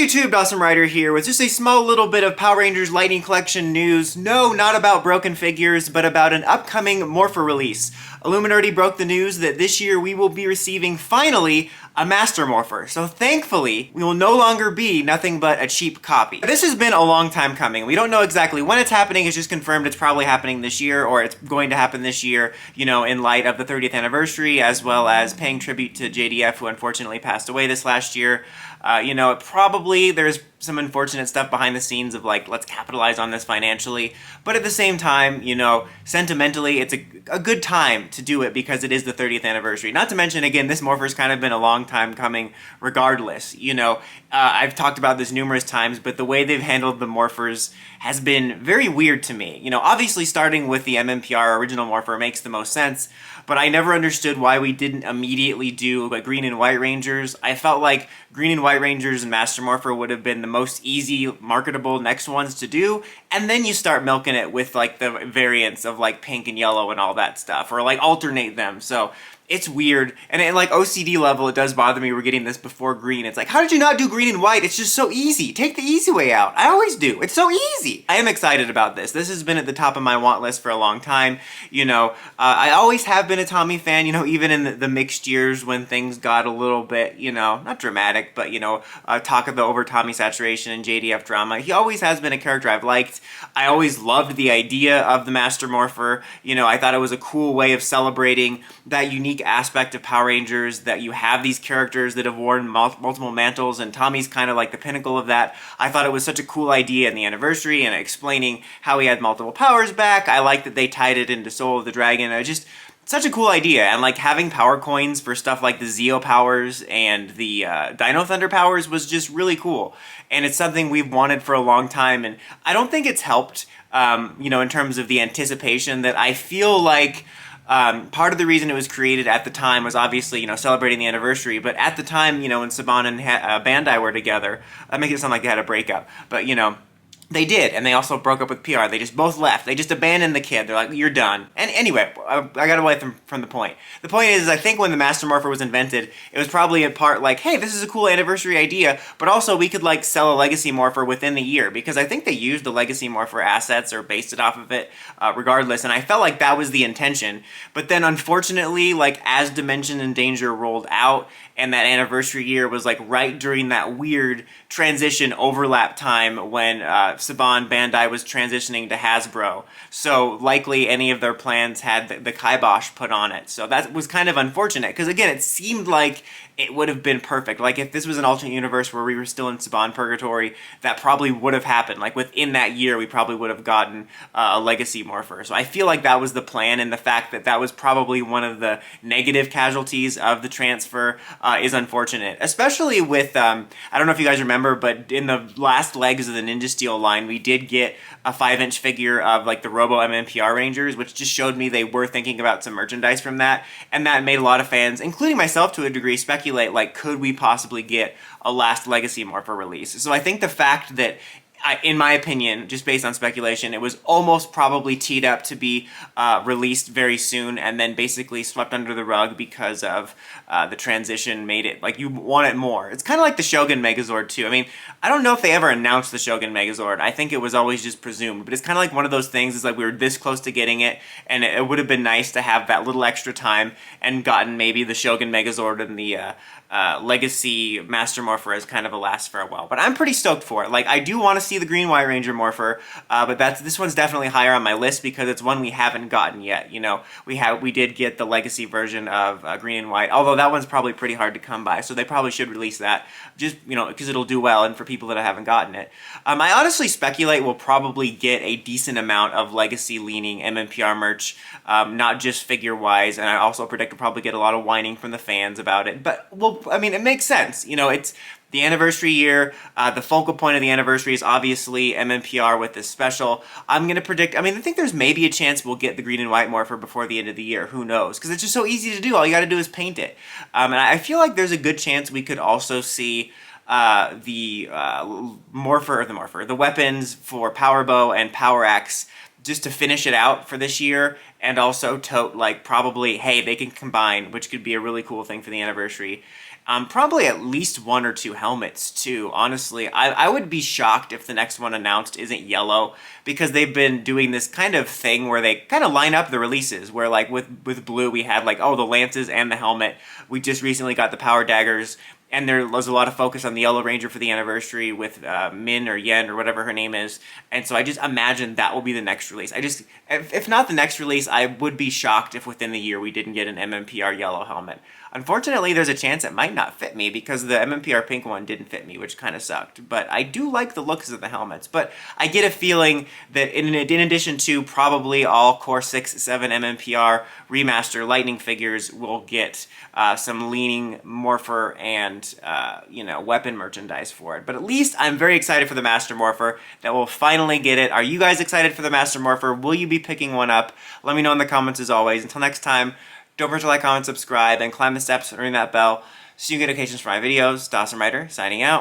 YouTube, Dawson Ryder here with just a small little bit of Power Rangers Lightning Collection news. No, not about broken figures, but about an upcoming Morpher release. Illuminerdi broke the news that this year we will be receiving, finally, a Master Morpher. So thankfully, we will no longer be nothing but a cheap copy. This has been a long time coming. We don't know exactly when it's happening. It's just confirmed it's probably happening this year, or it's going to happen this year, you know, in light of the 30th anniversary, as well as paying tribute to JDF, who unfortunately passed away this last year. You know, probably there's some unfortunate stuff behind the scenes of like, let's capitalize on this financially. But at the same time, you know, sentimentally, it's a good time to do it because it is the 30th anniversary. Not to mention, again, this Morpher's kind of been a long time coming regardless. You know, I've talked about this numerous times, but the way they've handled the Morphers has been very weird to me. You know, obviously starting with the mmpr original Morpher makes the most sense, but I never understood why we didn't immediately do like Green and White Rangers. I felt like Green and White Rangers and Master Morpher would have been the most easy, marketable next ones to do, and then you start milking it with like the variants of like pink and yellow and all that stuff, or like alternate them. So it's weird, and at like OCD level, it does bother me we're getting this before green. It's like, how did you not do green and white? It's just so easy. Take the easy way out. I always do. It's so easy. I am excited about this. This has been at the top of my want list for a long time. You know, I always have been a Tommy fan, you know, even in the mixed years when things got a little bit, you know, not dramatic, but, you know, talk of the over Tommy saturation and JDF drama. He always has been a character I've liked. I always loved the idea of the Master Morpher. You know, I thought it was a cool way of celebrating that unique aspect of Power Rangers, that you have these characters that have worn multiple mantles, and Tommy's kind of like the pinnacle of that. I thought it was such a cool idea in the anniversary and explaining how he had multiple powers back. I like that they tied it into Soul of the Dragon. Just such a cool idea, and like having power coins for stuff like the Zeo powers and the Dino Thunder powers was just really cool, and it's something we've wanted for a long time, and I don't think it's helped, you know, in terms of the anticipation that I feel like part of the reason it was created at the time was obviously, you know, celebrating the anniversary, but at the time, you know, when Saban and Bandai were together, that makes it sound like they had a breakup, but, you know, they did, and they also broke up with PR. They just both left. They just abandoned the kid. They're like, you're done. And anyway, I got away from the point. The point is, I think when the Master Morpher was invented, it was probably in part like, hey, this is a cool anniversary idea, but also we could like sell a Legacy Morpher within the year, because I think they used the Legacy Morpher assets or based it off of it regardless, and I felt like that was the intention. But then unfortunately, like as Dimension and Danger rolled out, and that anniversary year was like right during that weird transition overlap time when Saban Bandai was transitioning to Hasbro. So likely any of their plans had the kibosh put on it. So that was kind of unfortunate, because again, it seemed like it would have been perfect. Like if this was an alternate universe where we were still in Saban Purgatory, that probably would have happened. Like within that year, we probably would have gotten a Legacy Morpher. So I feel like that was the plan, and the fact that that was probably one of the negative casualties of the transfer is unfortunate. Especially with, I don't know if you guys remember, but in the last legs of the Ninja Steel line, we did get a 5-inch figure of like the Robo MMPR Rangers, which just showed me they were thinking about some merchandise from that, and that made a lot of fans, including myself to a degree, speculate like, could we possibly get a last Legacy Morpher release? So I think the fact that, in my opinion, just based on speculation, it was almost probably teed up to be released very soon, and then basically swept under the rug because of the transition made it, like, you want it more. It's kind of like the Shogun Megazord, too. I mean, I don't know if they ever announced the Shogun Megazord. I think it was always just presumed, but it's kind of like one of those things, it's like we were this close to getting it, and it would have been nice to have that little extra time and gotten maybe the Shogun Megazord and the Legacy Master Morpher as kind of a last farewell. But I'm pretty stoked for it. Like, I do want to see the Green White Ranger Morpher, but this one's definitely higher on my list because it's one we haven't gotten yet. You know, we did get the Legacy version of Green and White, although that one's probably pretty hard to come by, so they probably should release that, just, you know, because it'll do well, and for people that haven't gotten it. I honestly speculate we'll probably get a decent amount of Legacy-leaning MMPR merch, not just figure-wise, and I also predict we'll probably get a lot of whining from the fans about it, but I mean, it makes sense. You know, it's the anniversary year. The focal point of the anniversary is obviously MMPR with this special. I'm going to predict, I mean, I think there's maybe a chance we'll get the Green and White Morpher before the end of the year. Who knows? Because it's just so easy to do. All you got to do is paint it. And I feel like there's a good chance we could also see the weapons for Power Bow and Power Axe, just to finish it out for this year, and also tote, like, probably, hey, they can combine, which could be a really cool thing for the anniversary. Probably at least 1 or 2 helmets too. Honestly, I would be shocked if the next one announced isn't yellow, because they've been doing this kind of thing where they kind of line up the releases. Where like with blue we had like, oh, the lances and the helmet. We just recently got the power daggers. And there was a lot of focus on the Yellow Ranger for the anniversary with Min or Yen or whatever her name is. And so I just imagine that will be the next release. If not the next release, I would be shocked if within the year we didn't get an MMPR yellow helmet. Unfortunately, there's a chance it might not fit me because the MMPR pink one didn't fit me, which kind of sucked. But I do like the looks of the helmets. But I get a feeling that in addition to probably all Core 6, 7 MMPR remaster Lightning figures, we'll get some leaning Morpher and weapon merchandise for it. But at least I'm very excited for the Master Morpher that we'll finally get it. Are you guys excited for the Master Morpher? Will you be picking one up? Let me know in the comments as always. Until next time, don't forget to like, comment, subscribe, and climb the steps and ring that bell so you get notifications for my videos. Dawson Ryder, signing out.